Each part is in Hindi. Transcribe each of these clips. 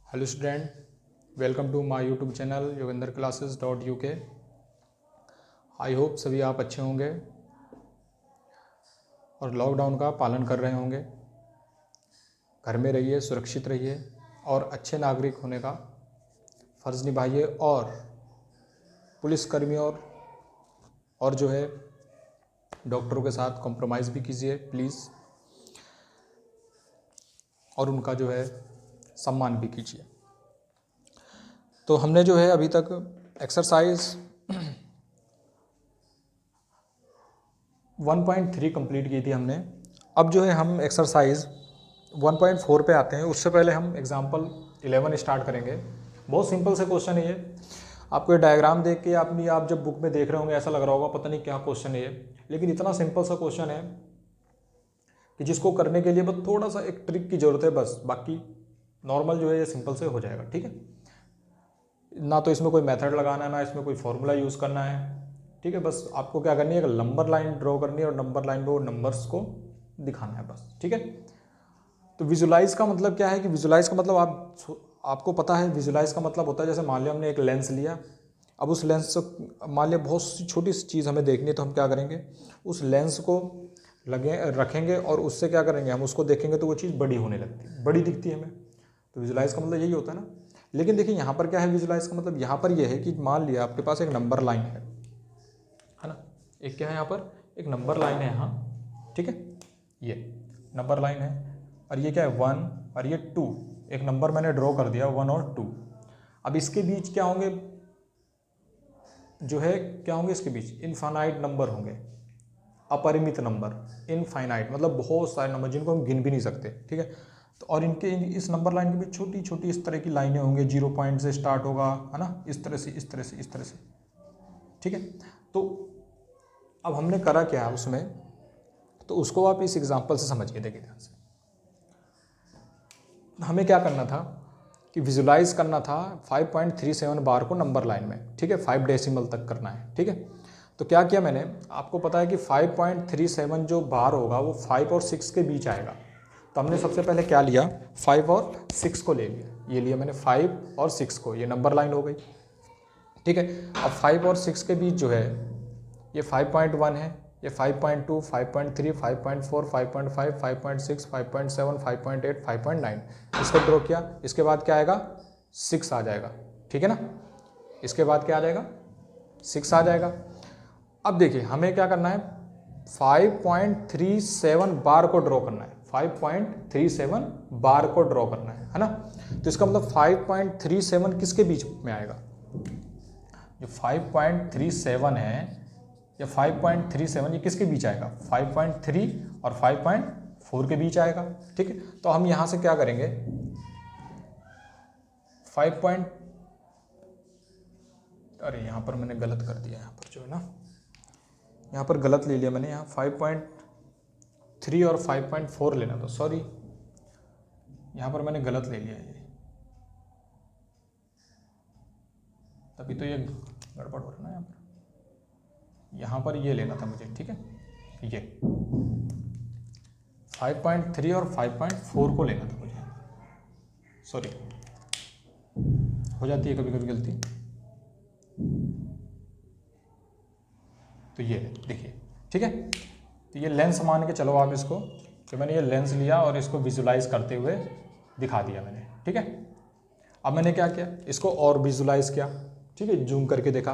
Hello student, welcome to my YouTube channel yogendrclasses.uk। I hope सभी आप अच्छे होंगे और लॉकडाउन का पालन कर रहे होंगे। घर में रहिए, सुरक्षित रहिए और अच्छे नागरिक होने का फ़र्ज़ निभाइए और पुलिसकर्मियों और जो है डॉक्टरों के साथ कॉम्प्रोमाइज़ भी कीजिए प्लीज़, और उनका जो है सम्मान भी कीजिए। तो हमने जो है अभी तक एक्सरसाइज 1.3 कंप्लीट की थी हमने। अब जो है हम एक्सरसाइज 1.4 पे आते हैं। उससे पहले हम एग्जांपल 11 स्टार्ट करेंगे। बहुत सिंपल से क्वेश्चन है ये। आपको ये डायग्राम देख के आप जब बुक में देख रहे होंगे ऐसा लग रहा होगा पता नहीं क्या क्वेश्चन है ये, लेकिन इतना सिंपल सा क्वेश्चन है कि जिसको करने के लिए बस थोड़ा सा एक ट्रिक की ज़रूरत है बस, बाकी नॉर्मल जो है ये सिंपल से हो जाएगा। ठीक है, ना तो इसमें कोई मेथड लगाना है, ना इसमें कोई फॉर्मूला यूज़ करना है। ठीक है, बस आपको क्या करनी है, एक नंबर लाइन ड्रॉ करनी है और नंबर लाइन पे वो नंबर्स को दिखाना है बस। ठीक है, तो विजुलाइज का मतलब क्या है कि विजुलाइज का मतलब आपको पता है, विजुलाइज का मतलब होता है जैसे मान लिया हमने एक लेंस लिया। अब उस लेंस से मान लिया बहुत सी छोटी सी चीज़ हमें देखनी है, तो हम क्या करेंगे, उस लेंस को रखेंगे और उससे क्या करेंगे, हम उसको देखेंगे तो वो चीज़ बड़ी होने लगती है, बड़ी दिखती है हमें। तो विजुलाइज का मतलब यही होता है ना। लेकिन देखिए यहाँ पर क्या है, विजुलाइज का मतलब यहाँ पर यह है कि मान लिया आपके पास एक नंबर लाइन है ना। एक क्या है यहाँ पर, एक नंबर लाइन है यहाँ। ठीक है, ये नंबर लाइन है और ये क्या है 1 और ये 2। एक नंबर मैंने ड्रॉ कर दिया 1 और 2। अब इसके बीच क्या होंगे, जो है क्या होंगे इसके बीच, इनफाइनाइट नंबर होंगे, अपरिमित नंबर। इनफाइनाइट मतलब बहुत सारे नंबर जिनको हम गिन भी नहीं सकते। ठीक है, तो और इनके इस नंबर लाइन के बीच छोटी छोटी इस तरह की लाइनें होंगी, 0 पॉइंट से स्टार्ट होगा, है ना, इस तरह से इस तरह से इस तरह से। ठीक है, तो अब हमने करा क्या है उसमें, तो उसको आप इस एग्जांपल से समझिए। देखिए ध्यान से, हमें क्या करना था कि विजुलाइज करना था 5.37 बार को नंबर लाइन में। ठीक है, 5 डेसिमल तक करना है। ठीक है, तो क्या किया मैंने, आपको पता है कि 5.37 जो बार होगा वो 5 और 6 के बीच आएगा। तो हमने सबसे पहले क्या लिया, 5 और 6 को ले लिया। ये लिया मैंने 5 और 6 को, ये नंबर लाइन हो गई। ठीक है, अब 5 और 6 के बीच जो है ये 5.1 है, ये 5.2, 5.3, 5.4, 5.5, 5.6, 5.7, 5.8, 5.9 इसको ड्रॉ किया। इसके बाद क्या आएगा, 6 आ जाएगा। ठीक है ना, इसके बाद क्या आ जाएगा, 6 आ जाएगा। अब देखिए हमें क्या करना है, 5.37 बार को ड्रॉ करना है। 5.37 बार को ड्रॉ करना है ना। तो इसका मतलब 5.37 किसके बीच में आएगा, जो 5.37 है, या 5.37 ये किसके बीच आएगा, 5.3 और 5.4 के बीच आएगा। ठीक है, तो हम यहाँ से क्या करेंगे, 5. अरे यहाँ पर मैंने गलत कर दिया, यहाँ पर जो है ना, यहाँ पर गलत ले लिया मैंने। यहाँ 5.3 और 5.4 लेना था, सॉरी, यहाँ पर मैंने गलत ले लिया ये, तभी तो ये गड़बड़ हो रहा है ना। यहाँ पर ये लेना था मुझे। ठीक है, ये 5.3 और 5.4 को लेना था मुझे, सॉरी, हो जाती है कभी कभी गलती। तो ये देखिए, ठीक है, तो ये लेंस मान के चलो आप इसको, कि मैंने ये लेंस लिया और इसको विजुलाइज करते हुए दिखा दिया मैंने। ठीक है, अब मैंने क्या किया, इसको और विजुलाइज किया। ठीक है, जूम करके देखा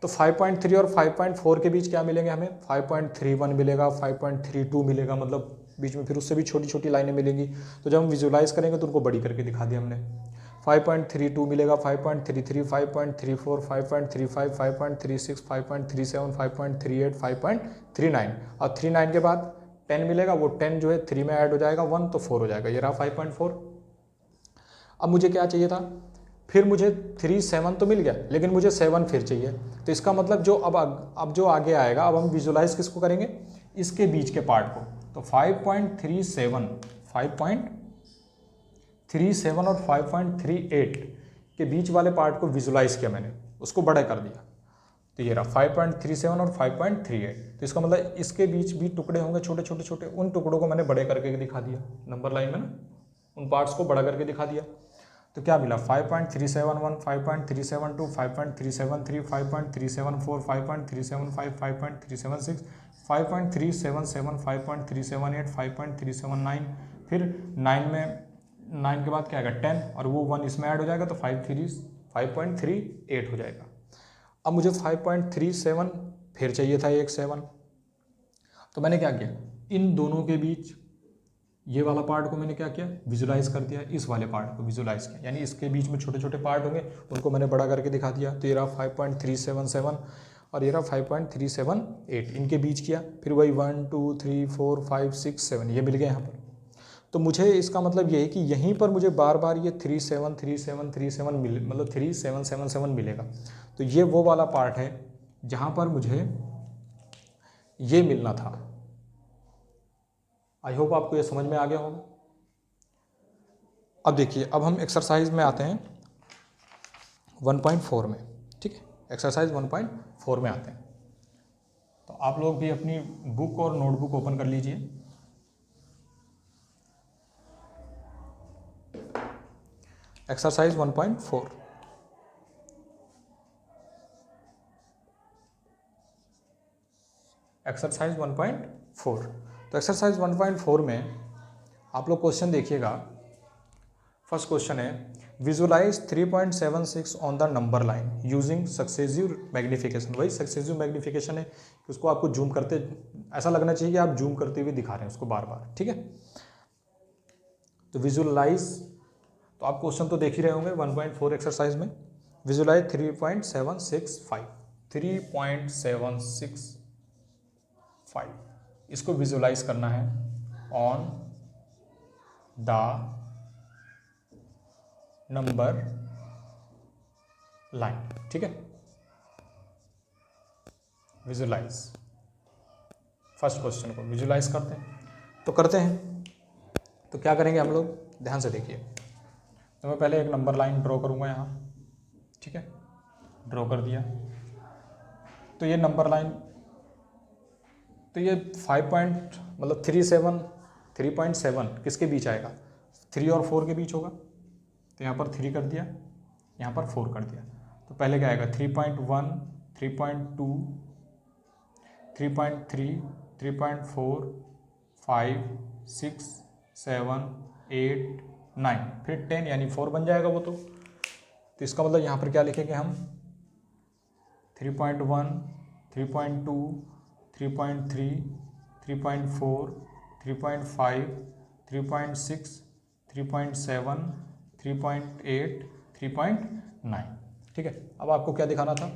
तो 5.3 और 5.4 के बीच क्या मिलेंगे हमें, 5.31 मिलेगा, 5.32 मिलेगा, मतलब बीच में फिर उससे भी छोटी छोटी लाइनें मिलेंगी। तो जब हम विजुलाइज करेंगे तो उनको बड़ी करके दिखा दिया हमने। 5.32 मिलेगा, 5.33, 5.34, 5.35, 5.36, 5.37, 5.38, 5.39 और 39 के बाद 10 मिलेगा। वो 10 जो है 3 में ऐड हो जाएगा 1, तो 4 हो जाएगा। ये रहा 5.4। अब मुझे क्या चाहिए था, फिर मुझे 37 तो मिल गया, लेकिन मुझे 7 फिर चाहिए। तो इसका मतलब जो अब जो आगे आएगा, अब हम विजुलाइज किसको करेंगे, इसके बीच के पार्ट को। तो 5.37 और 5.38 के बीच वाले पार्ट को विजुलाइज किया मैंने, उसको बड़ा कर दिया। तो ये रहा 5.37 और 5.38। तो इसका मतलब इसके बीच भी टुकड़े होंगे छोटे छोटे छोटे, उन टुकड़ों को मैंने बड़े करके दिखा दिया नंबर लाइन में ना, उन पार्ट्स को बड़ा करके दिखा दिया। तो क्या मिला 5.371, 5.372, 5.373, 5.374, 5.375, 5.376, 5.377, 5.378, 5.379, फिर 9 में 9 के बाद क्या आएगा 10 और वो 1 इसमें ऐड हो जाएगा तो 5.38 हो जाएगा। अब मुझे 5.37 फिर चाहिए था एक 7, तो मैंने क्या किया, इन दोनों के बीच ये वाला पार्ट को मैंने क्या किया, विजुलाइज कर दिया, इस वाले पार्ट को विजुलाइज किया, यानी इसके बीच में छोटे छोटे पार्ट होंगे उनको मैंने बड़ा करके दिखा दिया। तो ये रहा 5.377 और ये रहा 5.378, इनके बीच किया, फिर वही 1 2 3 4 5 6 7 ये मिल गए यहाँ पर। तो मुझे इसका मतलब ये है कि यहीं पर मुझे बार बार ये 373737 मिले, मतलब 3777 मिलेगा। तो ये वो वाला पार्ट है जहाँ पर मुझे ये मिलना था। आई होप आपको ये समझ में आ गया होगा। अब देखिए, अब हम एक्सरसाइज में आते हैं 1.4 में, ठीक है, एक्सरसाइज 1.4 में आते हैं। तो आप लोग भी अपनी बुक और नोटबुक ओपन कर लीजिए। Exercise 1.4, exercise 1.4। तो एक्सरसाइज 1.4 में आप लोग क्वेश्चन देखिएगा। फर्स्ट क्वेश्चन है, visualise 3.76 on the number line using successive magnification. वही सक्सेसिव मैग्निफिकेशन है कि उसको आपको जूम करते ऐसा लगना चाहिए कि आप जूम करते हुए दिखा रहे हैं उसको बार बार, ठीक है। तो विजुलाइज, तो आप क्वेश्चन तो देख ही रहे होंगे 1.4 एक्सरसाइज में। विजुलाइज 3.765 इसको विजुलाइज करना है ऑन द नंबर लाइन, ठीक है। विजुलाइज, फर्स्ट क्वेश्चन को विजुलाइज करते हैं, तो करते हैं। तो क्या करेंगे हम लोग, ध्यान से देखिए। तो मैं पहले एक नंबर लाइन ड्रॉ करूंगा यहाँ, ठीक है, ड्रॉ कर दिया। तो ये नंबर लाइन, तो ये 3.7 किसके बीच आएगा, 3 और 4 के बीच होगा। तो यहाँ पर 3 कर दिया, यहाँ पर 4 कर दिया। तो पहले क्या आएगा 3.1, 3.2, 3.3, 3.4, 5, 6, 7, 8, 9, फिर 10 यानी 4 बन जाएगा वो। तो इसका मतलब यहाँ पर क्या लिखेंगे हम, 3.1, 3.2, 3.3, 3.4, 3.5, 3.6, 3.7, 3.8, 3.9, ठीक है। अब आपको क्या दिखाना था,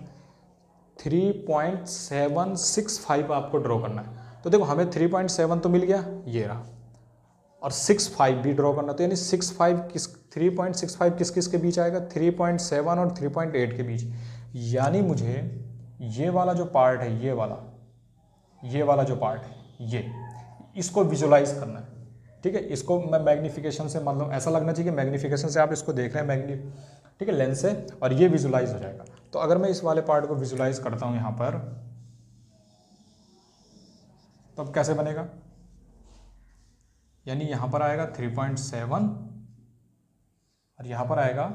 3.765 आपको ड्रॉ करना है। तो देखो हमें 3.7 तो मिल गया, ये रहा, और 6.5 भी ड्रॉ करना। तो यानी 3.65 किस किस के बीच आएगा, 3.7 और 3.8 के बीच। यानी मुझे ये वाला जो पार्ट है, ये वाला जो पार्ट है, ये इसको विजुलाइज करना है, ठीक है। इसको मैं मैग्निफिकेशन से, मतलब ऐसा लगना चाहिए कि मैग्निफिकेशन से आप इसको देख रहे हैं, ठीक है, लेंस से, और ये विजुलाइज हो जाएगा। तो अगर मैं इस वाले पार्ट को विजुलाइज करता हूं यहां पर, तो अब कैसे बनेगा, यानी यहां पर आएगा 3.7 और यहां पर आएगा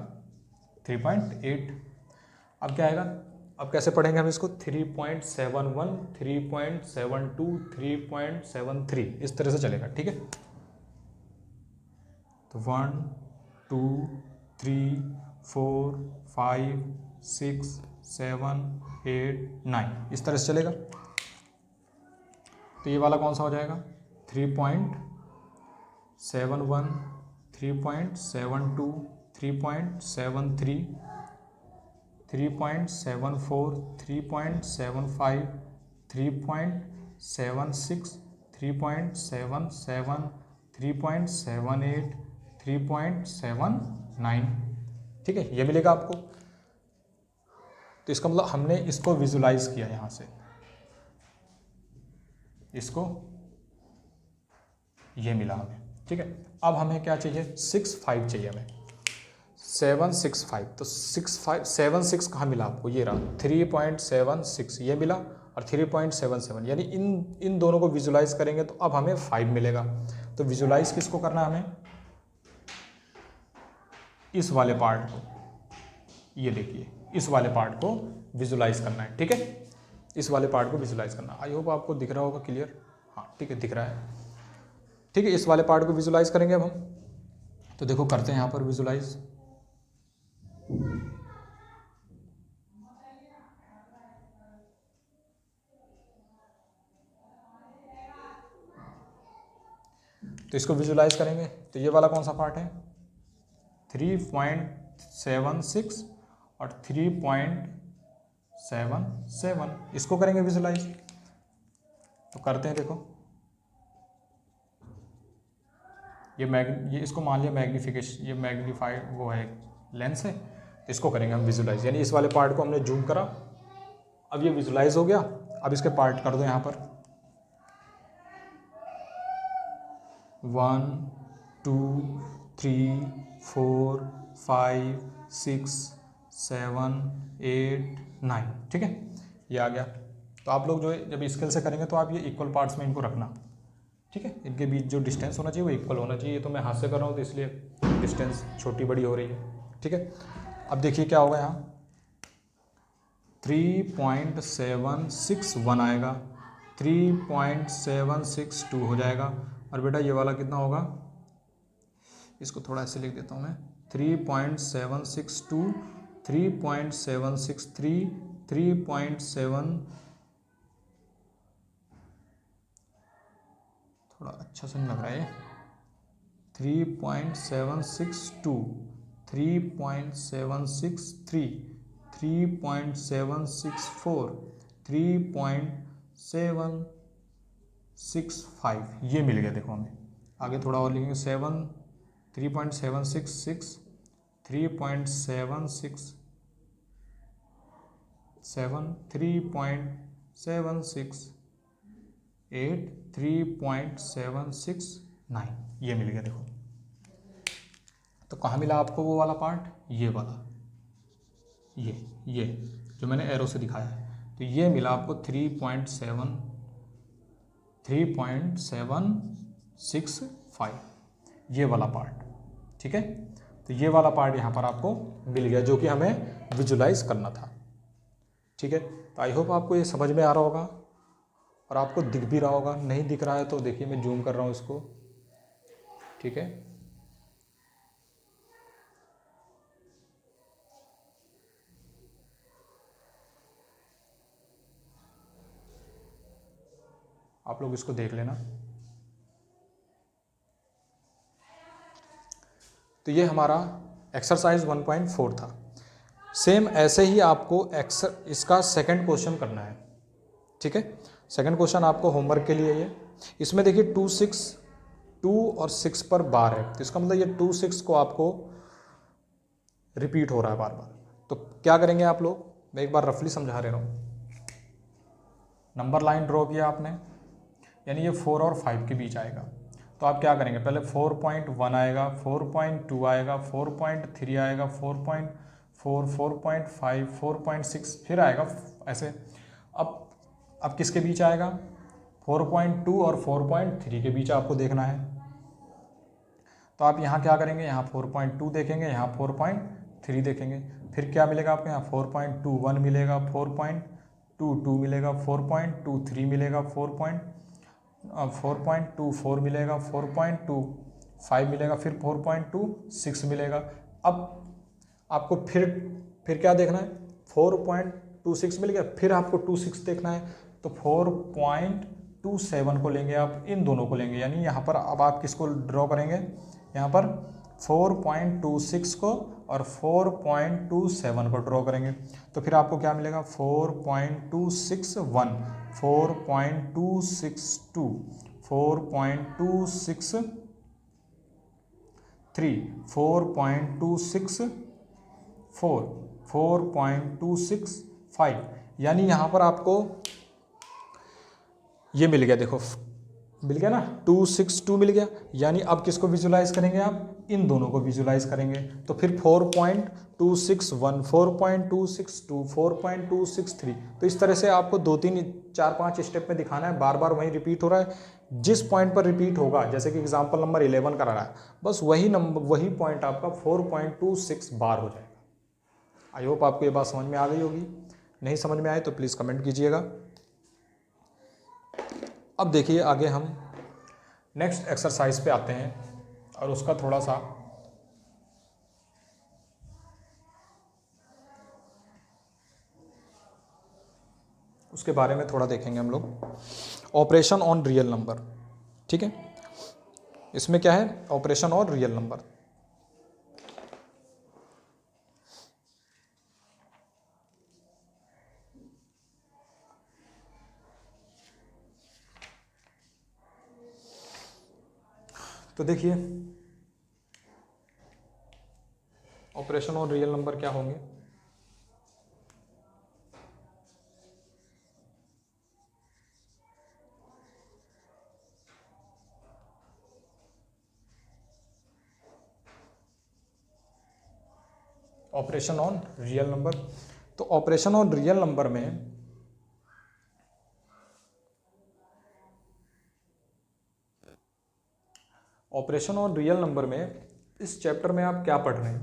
3.8। अब क्या आएगा, अब कैसे पढ़ेंगे हम इसको, 3.71, 3.72, 3.73, इस तरह से चलेगा, ठीक है। तो 1 2 3 4 5 6 7 8 9 इस तरह से चलेगा। तो ये वाला कौन सा हो जाएगा, 3.71, 3.72, 3.73, 3.74, 3.75, 3.76, 3.77, 3.78, 3.79, ठीक है, ये मिलेगा आपको। तो इसका मतलब हमने इसको विजुलाइज किया यहाँ से, इसको ये मिला हमें, ठीक है। अब हमें क्या चाहिए, 6.5 चाहिए हमें, 7.65। तो 7.6 कहाँ मिला आपको, ये रहा 3.76 ये मिला, और 3.77, यानी इन दोनों को विजुलाइज करेंगे तो अब हमें 5 मिलेगा। तो विजुलाइज किसको करना है हमें, इस वाले पार्ट को, ये देखिए इस वाले पार्ट को विजुलाइज करना है, ठीक है, इस वाले पार्ट को विजुलाइज करना। आई होप आपको दिख रहा होगा क्लियर, हाँ ठीक है दिख रहा है, ठीक है। इस वाले पार्ट को विजुलाइज करेंगे अब हम, तो देखो करते हैं यहाँ पर विजुलाइज। तो इसको विजुलाइज करेंगे, तो ये वाला कौन सा पार्ट है, 3.76 और 3.77, इसको करेंगे विजुलाइज। तो करते हैं, देखो ये इसको मान लिया मैग्निफिकेशन, ये मैग्नीफाइड वो है लेंस है, इसको करेंगे हम विजुलाइज, यानी इस वाले पार्ट को हमने जूम करा, अब ये विजुलाइज हो गया। अब इसके पार्ट कर दो यहाँ पर 1 2 3 4 5 6 7 8 9, ठीक है, ये आ गया। तो आप लोग जो है जब स्केल से करेंगे तो आप ये इक्वल पार्ट्स में इनको रखना, ठीक है, इनके बीच जो डिस्टेंस होना चाहिए वो इक्वल होना चाहिए। ये तो मैं हाथ से कर रहा हूँ तो इसलिए डिस्टेंस छोटी बड़ी हो रही है, ठीक है। अब देखिए क्या होगा, यहाँ 3.761 आएगा, 3.762 हो जाएगा, और बेटा ये वाला कितना होगा, इसको थोड़ा ऐसे लिख देता हूँ मैं, 3.762 3.763 3.7, थोड़ा अच्छा से नहीं लग रहा है, 3.762 3.763 3.764 3.765, ये मिल गया। देखो हमें आगे थोड़ा और लिखेंगे, 3.766 3.767 3.768 3.769, ये मिल गया। देखो तो कहाँ मिला आपको वो वाला पार्ट, ये वाला, ये जो मैंने एरो से दिखाया है, तो ये मिला आपको 3.765, ये वाला पार्ट, ठीक है। तो ये वाला पार्ट यहाँ पर आपको मिल गया जो कि हमें विजुलाइज करना था, ठीक है। तो आई होप आपको ये समझ में आ रहा होगा और आपको दिख भी रहा होगा। नहीं दिख रहा है तो देखिए मैं जूम कर रहा हूँ इसको, ठीक है। आप लोग इसको देख लेना। तो ये हमारा एक्सरसाइज 1.4 था। सेम ऐसे ही आपको इसका सेकंड क्वेश्चन करना है, ठीक है। सेकंड क्वेश्चन आपको होमवर्क के लिए ये, इसमें देखिए 2 6 2 और 6 पर बार है, तो इसका मतलब ये 2 6 को आपको रिपीट हो रहा है बार बार। तो क्या करेंगे आप लोग, मैं एक बार रफली समझा रहा हूँ। नंबर लाइन ड्रॉ किया आपने, यानी ये 4 और 5 के बीच आएगा, तो आप क्या करेंगे, पहले 4.1 आएगा, 4.2 आएगा, 4.3 आएगा, 4.4 4.5 4.6 फिर आएगा ऐसे। अब किसके बीच आएगा, 4.2 और 4.3 के बीच आपको देखना है। तो आप यहाँ क्या करेंगे, यहाँ 4.2 देखेंगे, यहाँ 4.3 देखेंगे, फिर क्या मिलेगा आपको, यहाँ 4.21 मिलेगा, 4.22 मिलेगा, 4.23 मिलेगा, 4.24 मिलेगा, 4.25 मिलेगा, फिर 4.26 मिलेगा। अब आपको फिर क्या देखना है, 4.26 मिल गया, फिर आपको 26 देखना है, तो 4.27 को लेंगे आप, इन दोनों को लेंगे, यानी यहाँ पर अब आप किसको ड्रॉ करेंगे, यहाँ पर 4.26 को और 4.27 को ड्रॉ करेंगे। तो फिर आपको क्या मिलेगा, 4.261 4.262 4.263 4.264 4.265, यानी यहाँ पर आपको ये मिल गया। देखो मिल गया ना, 262 मिल गया, यानी अब किसको विजुलाइज करेंगे आप, इन दोनों को विजुलाइज करेंगे। तो फिर 4.261 4.262 4.263, तो इस तरह से आपको 2 3 4 5 स्टेप में दिखाना है, बार बार वहीं रिपीट हो रहा है, जिस पॉइंट पर रिपीट होगा, जैसे कि एग्जांपल नंबर 11 करा रहा है, बस वही पॉइंट आपका 4.26 बार हो जाएगा। आई होप आपको ये बात समझ में आ गई होगी। नहीं समझ में आए तो प्लीज़ कमेंट कीजिएगा। अब देखिए आगे हम नेक्स्ट एक्सरसाइज पे आते हैं और उसका थोड़ा सा उसके बारे में थोड़ा देखेंगे हम लोग। ऑपरेशन ऑन रियल नंबर, ठीक है। इसमें क्या है, ऑपरेशन ऑन रियल नंबर। तो देखिए ऑपरेशन ऑन रियल नंबर क्या होंगे। ऑपरेशन ऑन रियल नंबर, तो ऑपरेशन ऑन रियल नंबर में ऑपरेशन ऑन रियल नंबर में इस चैप्टर में आप क्या पढ़ रहे हैं,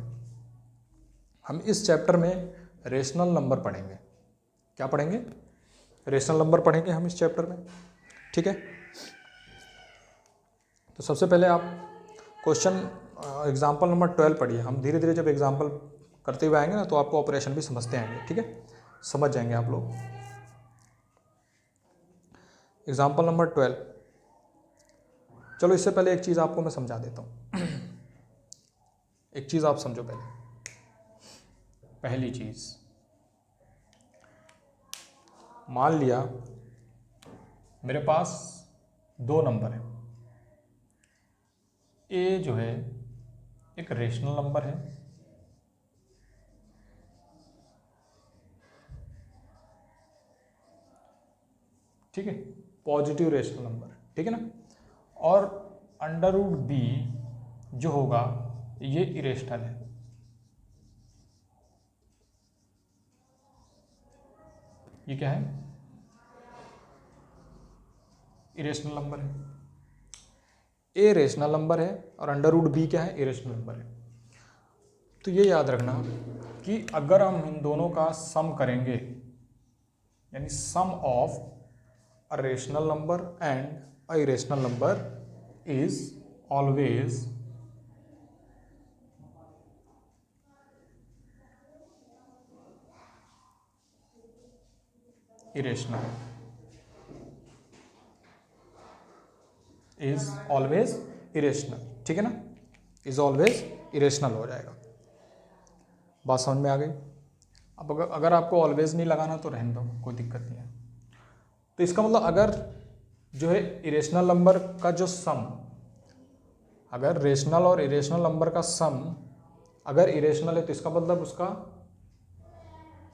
हम इस चैप्टर में रेशनल नंबर पढ़ेंगे। क्या पढ़ेंगे, रेशनल नंबर पढ़ेंगे हम इस चैप्टर में, ठीक है। तो सबसे पहले आप क्वेश्चन एग्जाम्पल नंबर 12 पढ़िए। हम धीरे धीरे जब एग्जाम्पल करते हुए आएंगे ना तो आपको ऑपरेशन भी समझते आएंगे, ठीक है, समझ जाएंगे आप लोग। एग्जाम्पल नंबर 12, चलो इससे पहले एक चीज़ आपको मैं समझा देता हूँ। एक चीज़ आप समझो पहले। पहली चीज़, मान लिया मेरे पास दो नंबर है। ए जो है एक रेशनल नंबर है, ठीक है, पॉजिटिव रेशनल नंबर, ठीक है ना। और अंडर रूट बी जो होगा ये इरेशनल है। ये क्या है, इरेशनल नंबर है। ए रेशनल नंबर है और अंडर रूट बी क्या है, इरेशनल नंबर है। तो ये याद रखना कि अगर हम इन दोनों का सम करेंगे, यानी sum of a rational number and a irrational number is always irrational, is always irrational, ठीक है ना, इज ऑलवेज इरेशनल हो जाएगा। बात समझ में आ गई। अब अगर आपको ऑलवेज नहीं लगाना तो रहने दो, कोई दिक्कत नहीं है। तो इसका मतलब अगर जो है इरेशनल नंबर का जो सम, अगर रेशनल और इरेशनल नंबर का सम अगर इरेशनल है तो इसका मतलब उसका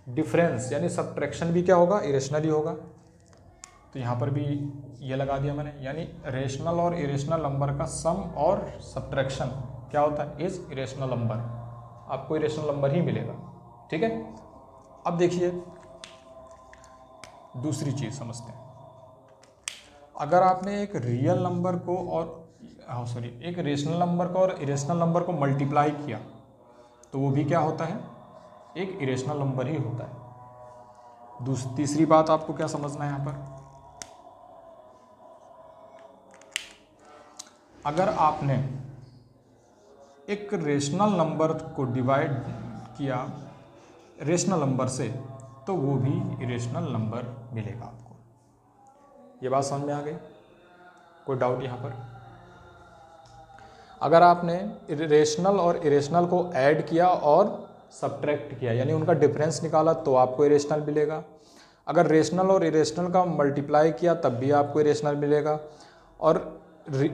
डिफरेंस यानी सब्ट्रैक्शन भी क्या होगा, इरेशनल ही होगा। तो यहाँ पर भी ये लगा दिया मैंने, यानी रेशनल और इरेशनल नंबर का सम और सब्ट्रैक्शन क्या होता है, इज इरेशनल नंबर। आपको इरेशनल नंबर ही मिलेगा, ठीक है। अब देखिए दूसरी चीज़ समझते हैं। अगर आपने एक रियल नंबर को और एक रेशनल नंबर को और इरेशनल नंबर को मल्टीप्लाई किया तो वो भी क्या होता है, एक इरेशनल नंबर ही होता है। तीसरी बात आपको क्या समझना है यहाँ पर, अगर आपने एक रेशनल नंबर को डिवाइड किया रेशनल नंबर से तो वो भी इरेशनल नंबर मिलेगा आपको। ये बात समझ में आ गई, कोई डाउट यहाँ पर। अगर आपने रेशनल और इरेशनल को ऐड किया और सब्ट्रैक्ट किया यानी उनका डिफरेंस निकाला तो आपको इरेशनल मिलेगा। अगर रेशनल और इरेशनल का मल्टीप्लाई किया तब भी आपको इरेशनल मिलेगा। और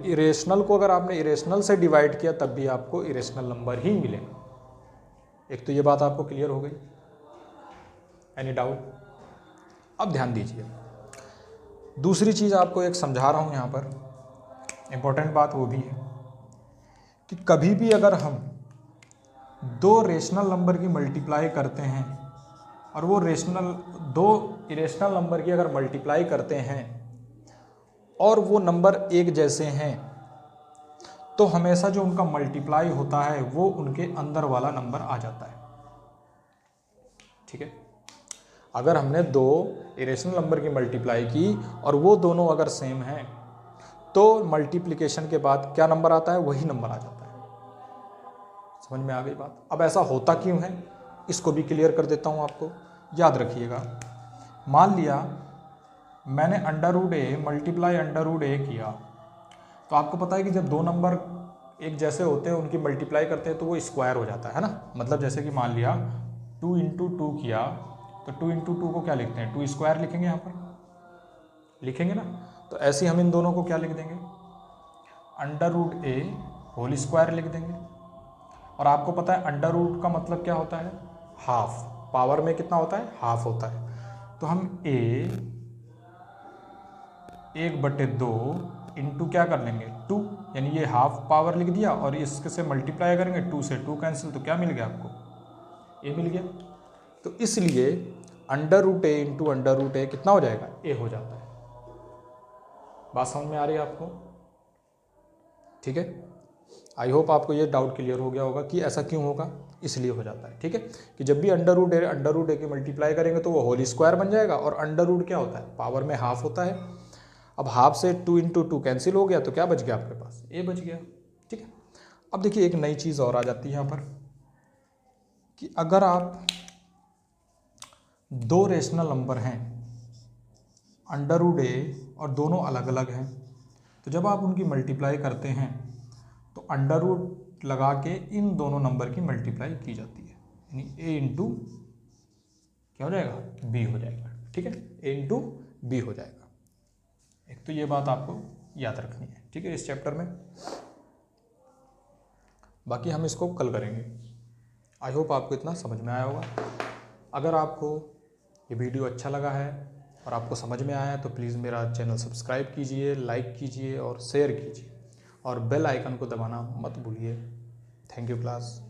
इरेशनल को अगर आपने इरेशनल से डिवाइड किया तब भी आपको इरेशनल नंबर ही मिलेगा। एक तो ये बात आपको क्लियर हो गई, एनी डाउट। अब ध्यान दीजिए, दूसरी चीज़ आपको एक समझा रहा हूँ यहाँ पर, इम्पोर्टेंट बात वो भी है कि कभी भी अगर हम दो रेशनल नंबर की मल्टीप्लाई करते हैं और वो दो इरेशनल नंबर की अगर मल्टीप्लाई करते हैं और वो नंबर एक जैसे हैं तो हमेशा जो उनका मल्टीप्लाई होता है वो उनके अंदर वाला नंबर आ जाता है। ठीक है, अगर हमने दो इरेशनल नंबर की मल्टीप्लाई की और वो दोनों अगर सेम हैं तो मल्टीप्लिकेशन के बाद क्या नंबर आता है, वही नंबर आ जाता है। समझ में आ गई बात। अब ऐसा होता क्यों है इसको भी क्लियर कर देता हूँ आपको, याद रखिएगा। मान लिया मैंने under root A multiply under root ए किया, तो आपको पता है कि जब दो नंबर एक जैसे होते हैं उनकी मल्टीप्लाई करते हैं तो वो स्क्वायर हो जाता है ना। मतलब जैसे कि मान लिया 2 इंटू 2 किया तो 2 इंटू 2 को क्या लिखते हैं, 2 स्क्वायर लिखेंगे, यहाँ पर लिखेंगे ना। तो ऐसे ही हम इन दोनों को क्या लिख देंगे, अंडर रूट ए होल स्क्वायर लिख देंगे। और आपको पता है अंडर रूट का मतलब क्या होता है, हाफ। पावर में कितना होता है, हाफ होता है। तो हम ए 1/2 इंटू क्या कर लेंगे 2, यानी ये हाफ पावर लिख दिया और इसके से मल्टीप्लाई करेंगे, 2 से 2 कैंसिल, तो क्या मिल गया आपको, ए मिल गया। तो इसलिए अंडर रूट ए इंटू अंडर रूट ए कितना हो जाएगा, ए हो जाता है। बात समझ में आ रही है आपको। ठीक है, आई होप आपको ये डाउट क्लियर हो गया होगा कि ऐसा क्यों होगा, इसलिए हो जाता है। ठीक है, कि जब भी अंडर रूट ए की मल्टीप्लाई करेंगे तो वो होल स्क्वायर बन जाएगा। और अंडर रूट क्या होता है, पावर में हाफ होता है। अब हाफ से 2 इंटू 2 कैंसिल हो गया तो क्या बच गया आपके पास, ए बच गया। ठीक है, अब देखिए एक नई चीज़ और आ जाती है यहाँ पर कि अगर आप दो रेशनल नंबर हैं अंडर रूट ए और दोनों अलग अलग हैं, तो जब आप उनकी मल्टीप्लाई करते हैं तो अंडर रूट लगा के इन दोनों नंबर की मल्टीप्लाई की जाती है, यानी ए इंटू क्या हो जाएगा, बी हो जाएगा। ठीक है, ए इंटू बी हो जाएगा। एक तो ये बात आपको याद रखनी है। ठीक है, इस चैप्टर में, बाकी हम इसको कल करेंगे। आई होप आपको इतना समझ में आया होगा। अगर आपको ये वीडियो अच्छा लगा है और आपको समझ में आया है तो प्लीज़ मेरा चैनल सब्सक्राइब कीजिए, लाइक कीजिए और शेयर कीजिए और बेल आइकन को दबाना मत भूलिए। Thank you class.